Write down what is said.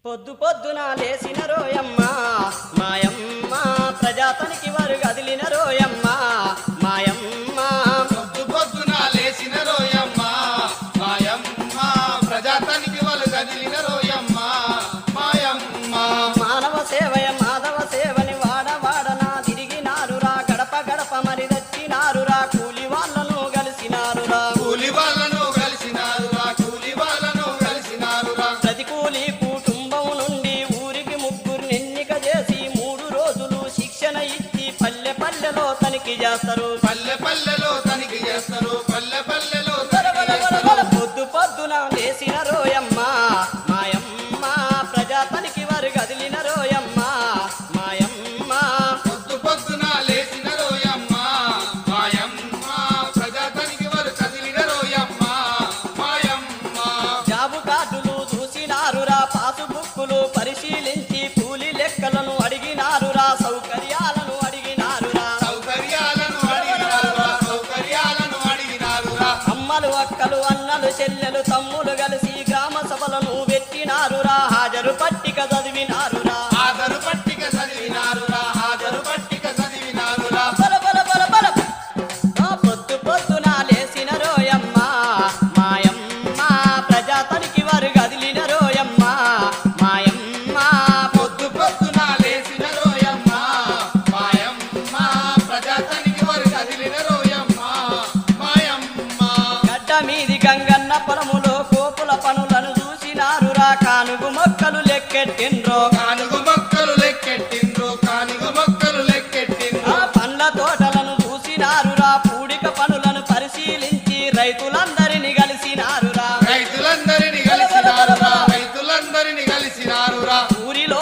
పొద్దు పొద్దున లేసిన రోయమ్మ మాయమ్మ ప్రజాతనికి వారు కదిలిన రోయమ్మ మాయమ్మ పొద్దు పొద్దున లేచిన రోయమ్మ మాయమ్మ ప్రజాతనికి వాళ్ళు కదిలిన రోయమ్మ మాయమ్మ మానవ సేవయ మాధవ సేవని వాడవాడనా తిరిగినారురా గడప గడప మరి తెచ్చినారురా కూలి వాళ్ళను కలిసినారురా కూలి వాళ్ళను కలిసినారురా కూలి వాళ్ళను కలిసినారురా ప్రతి కూలి కుటుంబం నుండి ఊరికి ముగ్గురు ఎన్నిక చేసి 3 రోజులు శిక్షణ ఇచ్చి పల్లె పల్లెలో తనిఖీ చేస్తారు పల్లె పల్లెలో తనిఖీ చేస్తారు పల్లె పల్లెలో పొద్దు పొద్దున లేసిన రోయమ్మ మాయమ్మ ప్రజాతనికి వారు కదిలిన రోయమ్మ మాయమ్మ పొద్దు పొద్దున లేచిన రోయమ్మ మాయమ్మ ప్రజాతనికి వారు కదిలిన రోయమ్మ మాయమ్మ జాబు కార్డులు చూసినారురా పాసు బుక్కులు పరిశీలించి కూలి లెక్కలను అడిగినారురా సౌకర్యాలను అడిగినారురా సౌకర్యాలను అడిగినారురా సౌకర్యాలను అడిగినారురా అమ్మలు అక్కలు అన్నలు చెల్లెలు తమ్ములు కలిసి గ్రామ సభలను పెట్టినారురా హాజరు పట్టిక చదివినారురా హాజరు పట్టిక చదివినారురా హాజరు పట్టిక చదివినారురా బల బల బల బల పొద్దు పొద్దున లేసిన రోయమ్మ మాయమ్మ ప్రజాతనికి వారు కదిలిన రోయమ్మ మాయమ్మ పొద్దు పొద్దున లేచిన రోయమ్మ మాయమ్మ ప్రజాతనికి వారు కదిలిన రోయమ్మ మాయమ్మ గడ్డ మీది గంగన్న పొలములో కోపుల పనులను చూసినారురా కానుగు మొక్కలు లెక్కెట్టిండ్రో కానుగు మొక్కలు లెక్కెట్టిండ్రు కానుగు మొక్కలు లెక్కెట్టిండ్రు ఆ పండ్ల తోటలను చూసినారురా పూడిక పనులను పరిశీలించి రైతులందరినీ కలిసినారురా రైతులందరినీ కలిసినారురా రైతులందరినీ కలిసినారురా ఊరిలో